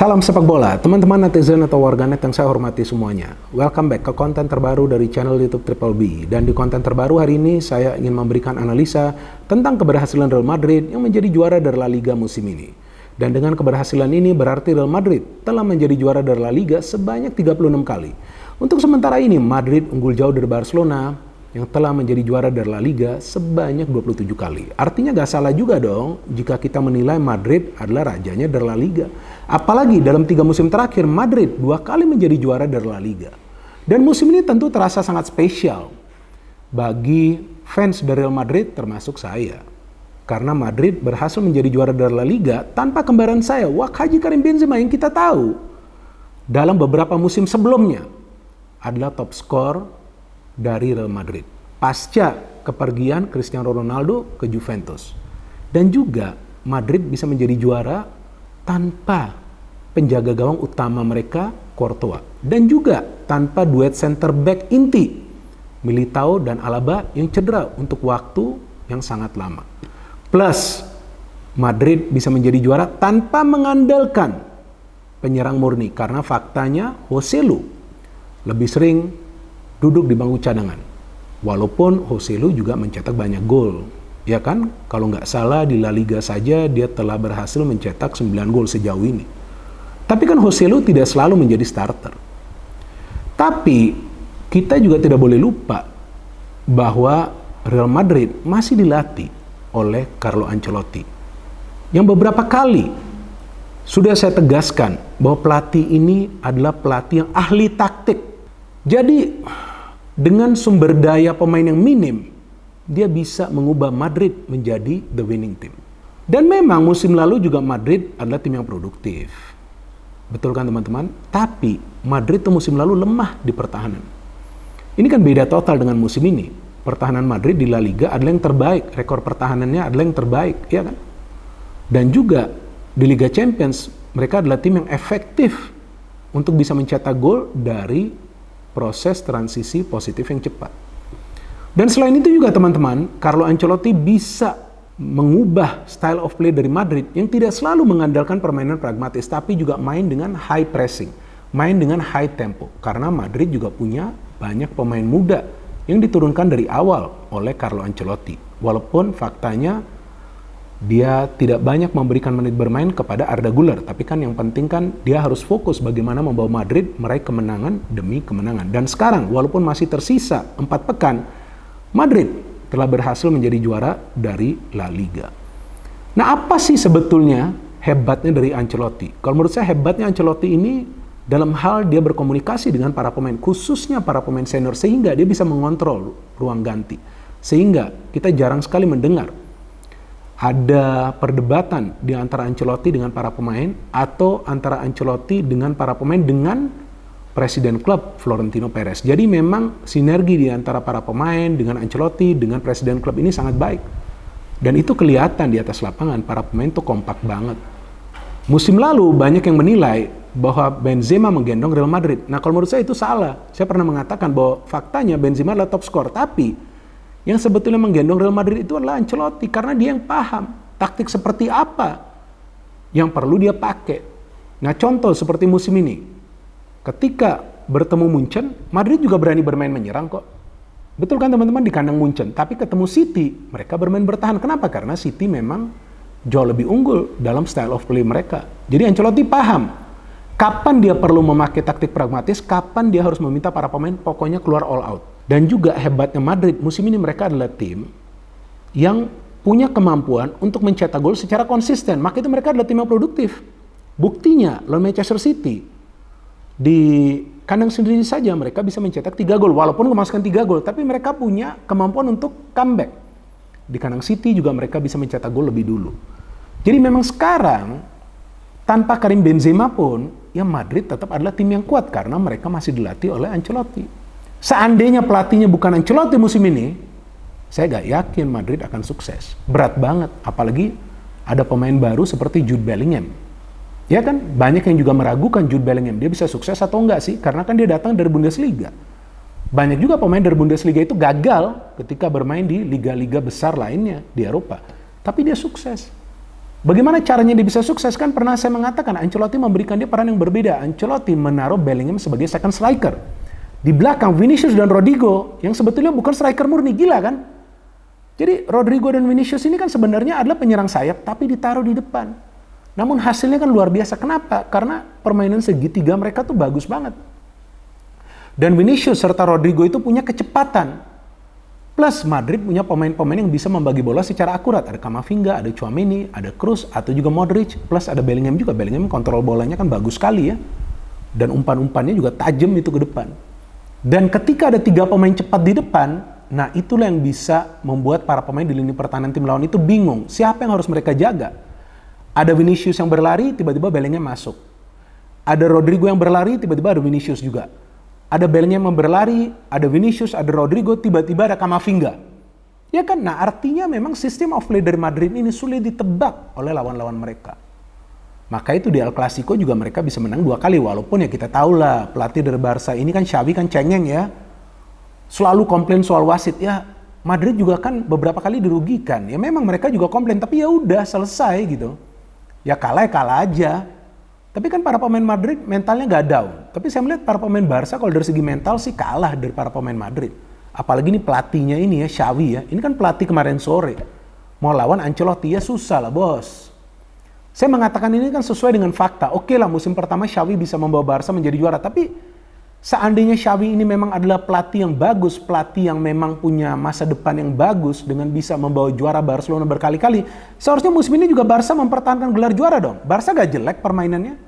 Salam sepak bola, teman-teman netizen atau warganet yang saya hormati semuanya. Welcome back ke konten terbaru dari channel YouTube Triple B. Dan di konten terbaru hari ini saya ingin memberikan analisa tentang keberhasilan Real Madrid yang menjadi juara dari La Liga musim ini. Dan dengan keberhasilan ini berarti Real Madrid telah menjadi juara dari La Liga sebanyak 36 kali. Untuk sementara ini Madrid unggul jauh dari Barcelona yang telah menjadi juara dari La Liga sebanyak 27 kali. Artinya gak salah juga dong jika kita menilai Madrid adalah rajanya dari La Liga. Apalagi dalam 3 musim terakhir Madrid 2 kali menjadi juara dari La Liga. Dan musim ini tentu terasa sangat spesial bagi fans dari Real Madrid termasuk saya. Karena Madrid berhasil menjadi juara dari La Liga tanpa kembaran saya, Wak Haji Karim Benzema yang kita tahu dalam beberapa musim sebelumnya adalah top skor dari Real Madrid pasca kepergian Cristiano Ronaldo ke Juventus. Dan juga Madrid bisa menjadi juara tanpa penjaga gawang utama mereka Courtois, dan juga tanpa duet center back inti Militao dan Alaba yang cedera untuk waktu yang sangat lama. Plus Madrid bisa menjadi juara tanpa mengandalkan penyerang murni karena faktanya Joselu lebih sering duduk di bangku cadangan. Walaupun Joselu juga mencetak banyak gol. Ya kan? Kalau nggak salah di La Liga saja dia telah berhasil mencetak 9 gol sejauh ini. Tapi kan Joselu tidak selalu menjadi starter. Tapi kita juga tidak boleh lupa bahwa Real Madrid masih dilatih oleh Carlo Ancelotti. Yang beberapa kali sudah saya tegaskan bahwa pelatih ini adalah pelatih yang ahli taktik. Jadi dengan sumber daya pemain yang minim, dia bisa mengubah Madrid menjadi the winning team. Dan memang musim lalu juga Madrid adalah tim yang produktif. Betul kan teman-teman? Tapi Madrid tuh musim lalu lemah di pertahanan. Ini kan beda total dengan musim ini. Pertahanan Madrid di La Liga adalah yang terbaik. Rekor pertahanannya adalah yang terbaik, ya kan? Dan juga di Liga Champions, mereka adalah tim yang efektif untuk bisa mencetak gol dari proses transisi positif yang cepat. Dan selain itu juga teman-teman, Carlo Ancelotti bisa mengubah style of play dari Madrid yang tidak selalu mengandalkan permainan pragmatis, tapi juga main dengan high pressing, main dengan high tempo. Karena Madrid juga punya banyak pemain muda yang diturunkan dari awal oleh Carlo Ancelotti. Walaupun faktanya dia tidak banyak memberikan menit bermain kepada Arda Güler, tapi kan yang penting kan dia harus fokus bagaimana membawa Madrid meraih kemenangan demi kemenangan. Dan sekarang walaupun masih tersisa 4 pekan, Madrid telah berhasil menjadi juara dari La Liga. Nah, apa sih sebetulnya hebatnya dari Ancelotti? Kalau menurut saya hebatnya Ancelotti ini dalam hal dia berkomunikasi dengan para pemain, khususnya para pemain senior, sehingga dia bisa mengontrol ruang ganti. Sehingga kita jarang sekali mendengar ada perdebatan di antara Ancelotti dengan para pemain atau antara Ancelotti dengan para pemain dengan presiden klub Florentino Perez. Jadi memang sinergi di antara para pemain dengan Ancelotti dengan presiden klub ini sangat baik. Dan itu kelihatan di atas lapangan, para pemain tuh kompak banget. Musim lalu banyak yang menilai bahwa Benzema menggendong Real Madrid. Nah, kalau menurut saya itu salah. Saya pernah mengatakan bahwa faktanya Benzema adalah top skor, tapi yang sebetulnya menggendong Real Madrid itu adalah Ancelotti karena dia yang paham taktik seperti apa yang perlu dia pakai. Nah, contoh seperti musim ini, ketika bertemu Munchen, Madrid juga berani bermain menyerang kok. Betul kan teman-teman, di kandang Munchen. Tapi ketemu City, mereka bermain bertahan. Kenapa? Karena City memang jauh lebih unggul dalam style of play mereka. Jadi Ancelotti paham kapan dia perlu memakai taktik pragmatis, kapan dia harus meminta para pemain pokoknya keluar all out. Dan juga hebatnya Madrid, musim ini mereka adalah tim yang punya kemampuan untuk mencetak gol secara konsisten. Maka itu mereka adalah tim yang produktif. Buktinya, lawan Manchester City, di kandang sendiri saja mereka bisa mencetak 3 gol. Walaupun memasukkan 3 gol, tapi mereka punya kemampuan untuk comeback. Di kandang City juga mereka bisa mencetak gol lebih dulu. Jadi memang sekarang, tanpa Karim Benzema pun, ya Madrid tetap adalah tim yang kuat karena mereka masih dilatih oleh Ancelotti. Seandainya pelatihnya bukan Ancelotti musim ini, saya gak yakin Madrid akan sukses. Berat banget, apalagi ada pemain baru seperti Jude Bellingham. Ya kan, banyak yang juga meragukan Jude Bellingham, dia bisa sukses atau enggak sih? Karena kan dia datang dari Bundesliga. Banyak juga pemain dari Bundesliga itu gagal ketika bermain di liga-liga besar lainnya di Eropa. Tapi dia sukses. Bagaimana caranya dia bisa sukses? Kan pernah saya mengatakan Ancelotti memberikan dia peran yang berbeda. Ancelotti menaruh Bellingham sebagai second striker. Di belakang Vinicius dan Rodrigo yang sebetulnya bukan striker murni, gila kan? Jadi Rodrigo dan Vinicius ini kan sebenarnya adalah penyerang sayap tapi ditaruh di depan. Namun hasilnya kan luar biasa. Kenapa? Karena permainan segitiga mereka tuh bagus banget. Dan Vinicius serta Rodrigo itu punya kecepatan. Plus Madrid punya pemain-pemain yang bisa membagi bola secara akurat. Ada Camavinga, ada Tchouaméni, ada Kroos, atau juga Modric. Plus ada Bellingham juga. Bellingham kontrol bolanya kan bagus sekali ya. Dan umpan-umpannya juga tajam itu ke depan. Dan ketika ada 3 pemain cepat di depan, nah itulah yang bisa membuat para pemain di lini pertahanan tim lawan itu bingung. Siapa yang harus mereka jaga? Ada Vinicius yang berlari, tiba-tiba Bellingham masuk. Ada Rodrigo yang berlari, tiba-tiba ada Vinicius juga. Ada Bellingham yang berlari, ada Vinicius, ada Rodrigo, tiba-tiba ada Camavinga. Ya kan? Nah artinya memang sistem of play dari Madrid ini sulit ditebak oleh lawan-lawan mereka. Maka itu di El Clasico juga mereka bisa menang 2 kali. Walaupun ya kita tahu lah pelatih dari Barca ini kan Xavi kan cengeng ya. Selalu komplain soal wasit ya. Madrid juga kan beberapa kali dirugikan. Ya memang mereka juga komplain tapi ya udah selesai gitu. Ya kalah aja. Tapi kan para pemain Madrid mentalnya nggak down. Tapi saya melihat para pemain Barca kalau dari segi mental sih kalah dari para pemain Madrid. Apalagi ini pelatihnya ini ya, Xavi ya. Ini kan pelatih kemarin sore. Mau lawan Ancelotti ya susah lah bos. Saya mengatakan ini kan sesuai dengan fakta. Oke lah musim pertama Xavi bisa membawa Barca menjadi juara. Tapi seandainya Xavi ini memang adalah pelatih yang bagus. Pelatih yang memang punya masa depan yang bagus. Dengan bisa membawa juara Barcelona berkali-kali. Seharusnya musim ini juga Barca mempertahankan gelar juara dong. Barca gak jelek permainannya.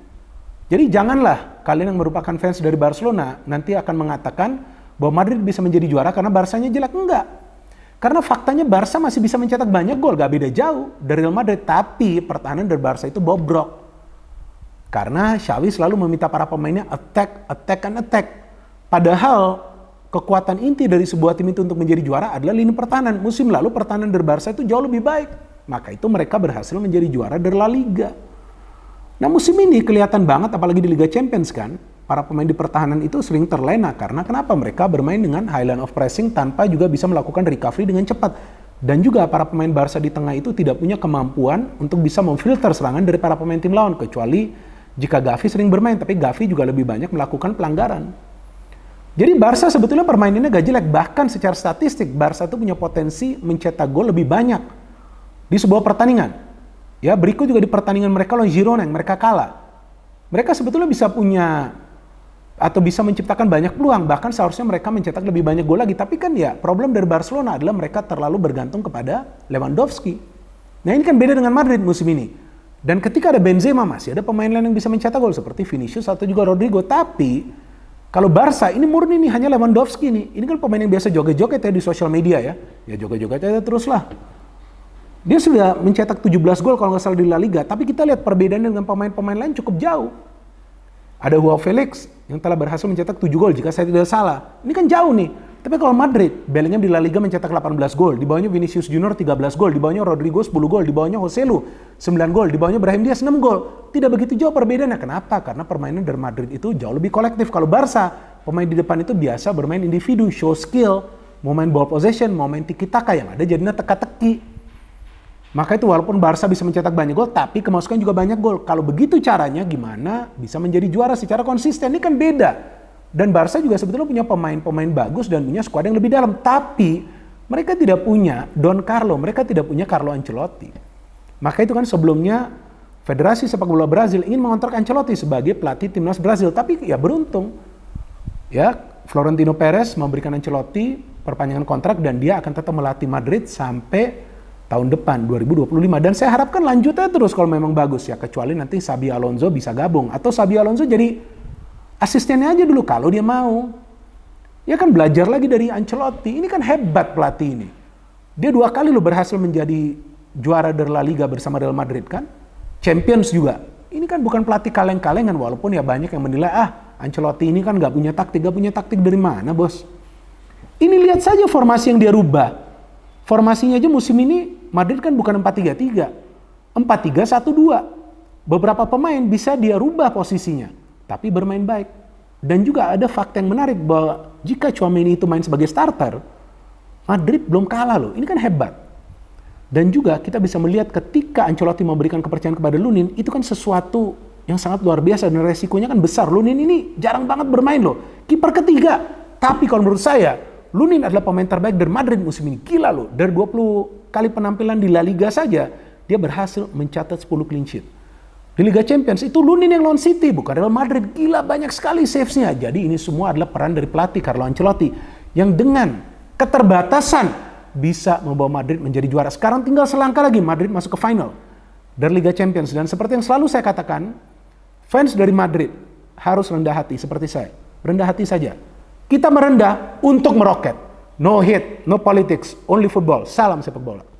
Jadi janganlah kalian yang merupakan fans dari Barcelona nanti akan mengatakan bahwa Madrid bisa menjadi juara karena Barcanya jelek. Enggak. Karena faktanya Barca masih bisa mencetak banyak gol, gak beda jauh dari Real Madrid. Tapi pertahanan dari Barca itu bobrok. Karena Xavi selalu meminta para pemainnya attack. Padahal kekuatan inti dari sebuah tim itu untuk menjadi juara adalah lini pertahanan. Musim lalu pertahanan dari Barca itu jauh lebih baik. Maka itu mereka berhasil menjadi juara dari La Liga. Nah musim ini kelihatan banget apalagi di Liga Champions kan, para pemain di pertahanan itu sering terlena karena kenapa mereka bermain dengan high line of pressing tanpa juga bisa melakukan recovery dengan cepat. Dan juga para pemain Barca di tengah itu tidak punya kemampuan untuk bisa memfilter serangan dari para pemain tim lawan. Kecuali jika Gavi sering bermain, tapi Gavi juga lebih banyak melakukan pelanggaran. Jadi Barca sebetulnya permainannya gak jelek, bahkan secara statistik Barca itu punya potensi mencetak gol lebih banyak di sebuah pertandingan. Ya, berikut juga di pertandingan mereka lawan Girona yang mereka kalah. Mereka sebetulnya bisa punya atau bisa menciptakan banyak peluang, bahkan seharusnya mereka mencetak lebih banyak gol lagi. Tapi kan ya, problem dari Barcelona adalah mereka terlalu bergantung kepada Lewandowski. Nah, ini kan beda dengan Madrid musim ini. Dan ketika ada Benzema masih ada pemain lain yang bisa mencetak gol seperti Vinicius atau juga Rodrigo. Tapi kalau Barca ini murni nih hanya Lewandowski nih. Ini kan pemain yang biasa joget-joget ya di sosial media ya. Ya joget-joget aja terus lah. Dia sudah mencetak 17 gol kalau nggak salah di La Liga. Tapi kita lihat perbedaannya dengan pemain-pemain lain cukup jauh. Ada Joao Felix yang telah berhasil mencetak 7 gol jika saya tidak salah. Ini kan jauh nih. Tapi kalau Madrid, Bellingham di La Liga mencetak 18 gol. Di bawahnya Vinicius Junior 13 gol. Di bawahnya Rodrigo 10 gol. Di bawahnya Joselu 9 gol. Di bawahnya Brahim Diaz 6 gol. Tidak begitu jauh perbedaannya. Kenapa? Karena permainan dari Madrid itu jauh lebih kolektif. Kalau Barca, pemain di depan itu biasa bermain individu, show skill, mau main ball possession, mau main tiki-taka yang ada jadinya teka-teki. Maka itu walaupun Barca bisa mencetak banyak gol, tapi kemasukan juga banyak gol. Kalau begitu caranya gimana bisa menjadi juara secara konsisten? Ini kan beda. Dan Barca juga sebetulnya punya pemain-pemain bagus dan punya skuad yang lebih dalam. Tapi mereka tidak punya Don Carlo, mereka tidak punya Carlo Ancelotti. Maka itu kan sebelumnya Federasi Sepak Bola Brazil ingin mengontrak Ancelotti sebagai pelatih timnas Brazil. Tapi ya beruntung. Ya, Florentino Perez memberikan Ancelotti perpanjangan kontrak dan dia akan tetap melatih Madrid sampai tahun depan 2025 dan saya harapkan lanjutnya terus kalau memang bagus ya, kecuali nanti Xabi Alonso bisa gabung atau Xabi Alonso jadi asistennya aja dulu kalau dia mau. Ya kan belajar lagi dari Ancelotti. Ini kan hebat pelatih ini. Dia 2 kali loh berhasil menjadi juara dari La Liga bersama Real Madrid kan. Champions juga. Ini kan bukan pelatih kaleng-kalengan walaupun ya banyak yang menilai Ancelotti ini kan gak punya taktik dari mana bos. Ini lihat saja formasi yang dia rubah. Formasinya aja musim ini Madrid kan bukan 4-3-3, 4-3-1-2. Beberapa pemain bisa dia rubah posisinya, tapi bermain baik. Dan juga ada fakta yang menarik bahwa jika Tchouaméni itu main sebagai starter, Madrid belum kalah loh. Ini kan hebat. Dan juga kita bisa melihat ketika Ancelotti memberikan kepercayaan kepada Lunin, itu kan sesuatu yang sangat luar biasa dan resikonya kan besar. Lunin ini jarang banget bermain loh. Kiper ketiga. Tapi kalau menurut saya, Lunin adalah pemain terbaik dari Madrid musim ini. Gila loh. Dari 20 kali penampilan di La Liga saja, dia berhasil mencatat 10 clean sheet. Di Liga Champions itu Lunin yang lawan City, bukan Real Madrid. Gila banyak sekali saves-nya. Jadi ini semua adalah peran dari pelatih Carlo Ancelotti yang dengan keterbatasan bisa membawa Madrid menjadi juara. Sekarang tinggal selangkah lagi Madrid masuk ke final dari Liga Champions. Dan seperti yang selalu saya katakan, fans dari Madrid harus rendah hati seperti saya. Rendah hati saja. Kita merendah untuk meroket. No hate, no politics, only football. Salam sepak bola.